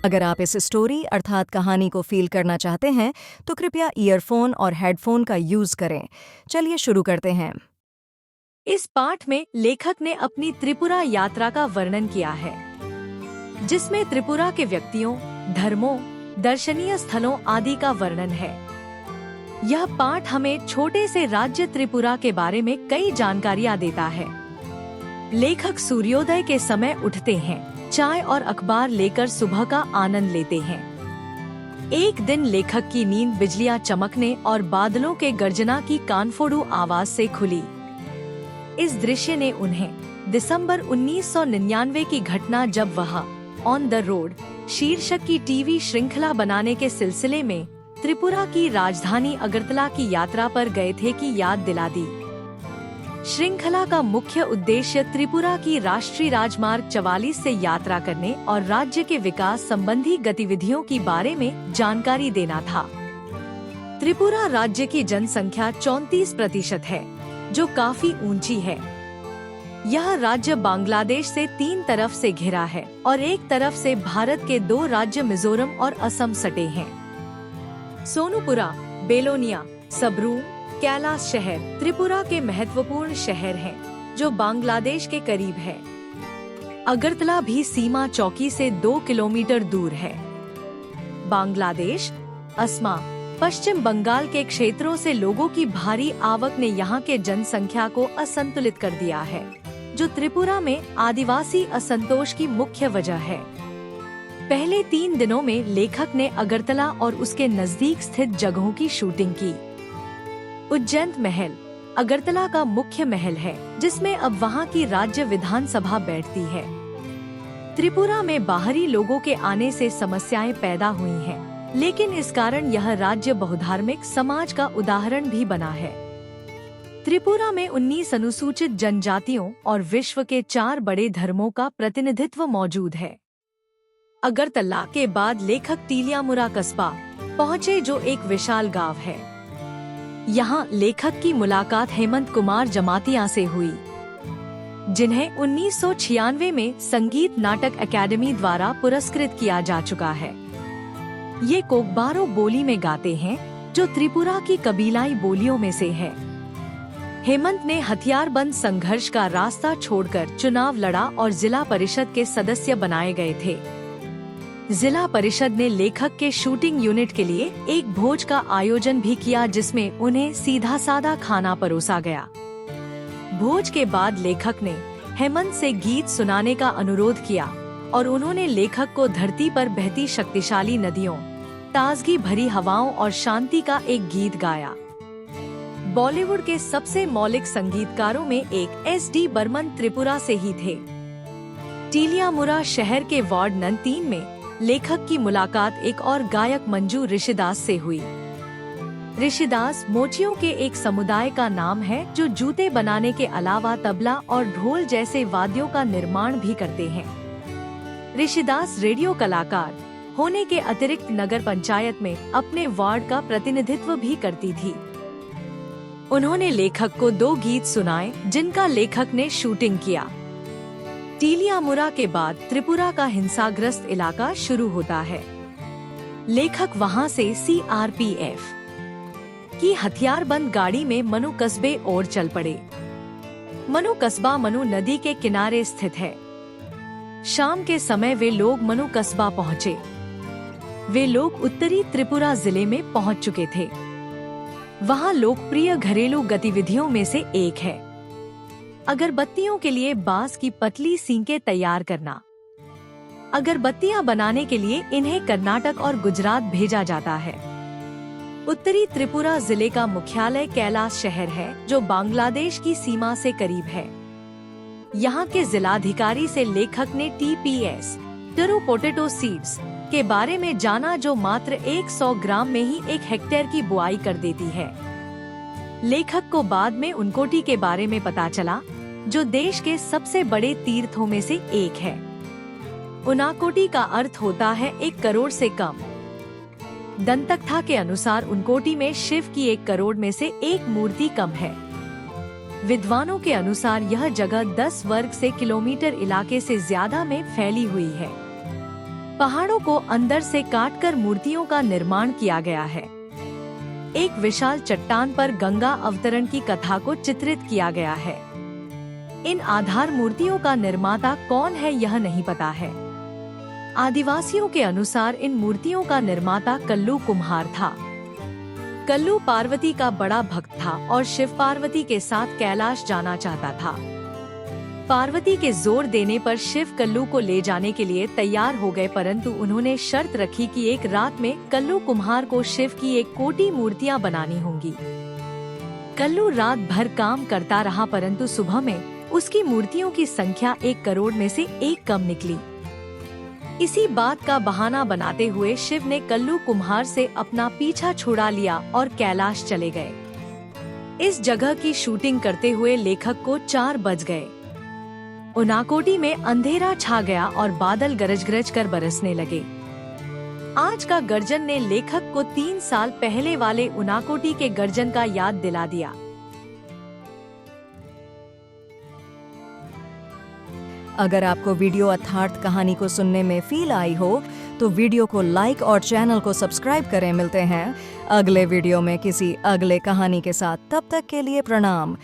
अगर आप इस स्टोरी अर्थात कहानी को फील करना चाहते हैं तो कृपया ईयरफोन और हेडफोन का यूज करें। चलिए शुरू करते हैं। इस पाठ में लेखक ने अपनी त्रिपुरा यात्रा का वर्णन किया है, जिसमें त्रिपुरा के व्यक्तियों, धर्मों, दर्शनीय स्थलों आदि का वर्णन है। यह पाठ हमें छोटे से राज्य त्रिपुरा के बारे में कई जानकारियां देता है। लेखक सूर्योदय के समय उठते हैं, चाय और अखबार लेकर सुबह का आनंद लेते हैं। एक दिन लेखक की नींद बिजलियां चमकने और बादलों के गर्जना की कानफोड़ू आवाज से खुली। इस दृश्य ने उन्हें दिसंबर 1999 की घटना, जब वह ऑन द रोड शीर्षक की टीवी श्रृंखला बनाने के सिलसिले में त्रिपुरा की राजधानी अगरतला की यात्रा पर गए थे, की याद दिला दी। श्रृंखला का मुख्य उद्देश्य त्रिपुरा की राष्ट्रीय राजमार्ग 44 से यात्रा करने और राज्य के विकास संबंधी गतिविधियों के बारे में जानकारी देना था। त्रिपुरा राज्य की जनसंख्या 34% है, जो काफी ऊंची है। यह राज्य बांग्लादेश से 3 तरफ से घिरा है और एक तरफ से भारत के 2 राज्य मिजोरम और असम सटे हैं। सोनूपुरा, बेलोनिया, सबरूम, कैलाश शहर त्रिपुरा के महत्वपूर्ण शहर हैं, जो बांग्लादेश के करीब है। अगरतला भी सीमा चौकी से 2 किलोमीटर दूर है। बांग्लादेश, असमा, पश्चिम बंगाल के क्षेत्रों से लोगों की भारी आवक ने यहाँ के जनसंख्या को असंतुलित कर दिया है, जो त्रिपुरा में आदिवासी असंतोष की मुख्य वजह है। पहले 3 दिनों में लेखक ने अगरतला और उसके नजदीक स्थित जगहों की शूटिंग की। उज्जैन महल अगरतला का मुख्य महल है, जिसमें अब वहाँ की राज्य विधानसभा बैठती है। त्रिपुरा में बाहरी लोगों के आने से समस्याएं पैदा हुई हैं, लेकिन इस कारण यह राज्य बहुधार्मिक समाज का उदाहरण भी बना है। त्रिपुरा में 19 अनुसूचित जनजातियों और विश्व के 4 बड़े धर्मों का प्रतिनिधित्व मौजूद है। अगरतला के बाद लेखक टीलियामुरा कस्बा पहुँचे, जो एक विशाल गांव है। यहाँ लेखक की मुलाकात हेमंत कुमार जमातिया से हुई, जिन्हें 1996 में संगीत नाटक अकादमी द्वारा पुरस्कृत किया जा चुका है। ये कोकबारो बोली में गाते हैं, जो त्रिपुरा की कबीलाई बोलियों में से है। हेमंत ने हथियारबंद संघर्ष का रास्ता छोड़कर चुनाव लड़ा और जिला परिषद के सदस्य बनाए गए थे। जिला परिषद ने लेखक के शूटिंग यूनिट के लिए एक भोज का आयोजन भी किया, जिसमें उन्हें सीधा सादा खाना परोसा गया। भोज के बाद लेखक ने हेमंत से गीत सुनाने का अनुरोध किया और उन्होंने लेखक को धरती पर बहती शक्तिशाली नदियों, ताजगी भरी हवाओं और शांति का एक गीत गाया। बॉलीवुड के सबसे मौलिक संगीतकारों में एक SD बर्मन त्रिपुरा से ही थे। टीलियामुरा शहर के वार्ड नंबर 3 में लेखक की मुलाकात एक और गायक मंजू ऋषिदास से हुई। ऋषिदास मोचियों के एक समुदाय का नाम है, जो जूते बनाने के अलावा तबला और ढोल जैसे वाद्यों का निर्माण भी करते हैं। ऋषिदास रेडियो कलाकार होने के अतिरिक्त नगर पंचायत में अपने वार्ड का प्रतिनिधित्व भी करती थी। उन्होंने लेखक को 2 गीत सुनाए, जिनका लेखक ने शूटिंग किया। टीलियामुरा के बाद त्रिपुरा का हिंसाग्रस्त इलाका शुरू होता है। लेखक वहां से CRPF की हथियारबंद गाड़ी में मनु कस्बे और चल पड़े। मनु कस्बा मनु नदी के किनारे स्थित है। शाम के समय वे लोग मनु कस्बा पहुँचे। वे लोग उत्तरी त्रिपुरा जिले में पहुँच चुके थे। वहाँ लोकप्रिय घरेलू गतिविधियों में से एक है अगरबत्तियों के लिए बांस की पतली सींकें तैयार करना। अगरबत्तियां बनाने के लिए इन्हें कर्नाटक और गुजरात भेजा जाता है। उत्तरी त्रिपुरा जिले का मुख्यालय कैलाश शहर है, जो बांग्लादेश की सीमा से करीब है। यहाँ के जिलाधिकारी से लेखक ने TPS टरू पोटैटो सीड्स के बारे में जाना, जो मात्र 100 ग्राम में ही 1 हेक्टेयर की बुआई कर देती है। लेखक को बाद में उनकोटी के बारे में पता चला, जो देश के सबसे बड़े तीर्थों में से एक है। उनाकोटी का अर्थ होता है 1 करोड़ से कम। दंतकथा के अनुसार उनकोटी में शिव की 1 करोड़ में से 1 मूर्ति कम है। विद्वानों के अनुसार यह जगह 10 वर्ग से किलोमीटर इलाके से ज्यादा में फैली हुई है। पहाड़ों को अंदर से काटकर मूर्तियों का निर्माण किया गया है। एक विशाल चट्टान पर गंगा अवतरण की कथा को चित्रित किया गया है। इन आधार मूर्तियों का निर्माता कौन है यह नहीं पता है। आदिवासियों के अनुसार इन मूर्तियों का निर्माता कल्लू कुम्हार था। कल्लू पार्वती का बड़ा भक्त था और शिव पार्वती के साथ कैलाश जाना चाहता था। पार्वती के जोर देने पर शिव कल्लू को ले जाने के लिए तैयार हो गए, परंतु उन्होंने शर्त रखी कि एक रात में कल्लू कुम्हार को शिव की 1 कोटि मूर्तियां बनानी होंगी। कल्लू रात भर काम करता रहा, परंतु सुबह में उसकी मूर्तियों की संख्या 1 करोड़ में से 1 कम निकली। इसी बात का बहाना बनाते हुए शिव ने कल्लू कुम्हार से अपना पीछा छुड़ा लिया और कैलाश चले गए। इस जगह की शूटिंग करते हुए लेखक को 4 बज गए। उनाकोटी में अंधेरा छा गया और बादल गरज कर बरसने लगे। आज का गर्जन ने लेखक को 3 साल पहले वाले उनाकोटी के गर्जन का याद दिला दिया। अगर आपको वीडियो अर्थार्थ कहानी को सुनने में फील आई हो तो वीडियो को लाइक और चैनल को सब्सक्राइब करें। मिलते हैं अगले वीडियो में किसी अगले कहानी के साथ। तब तक के लिए प्रणाम।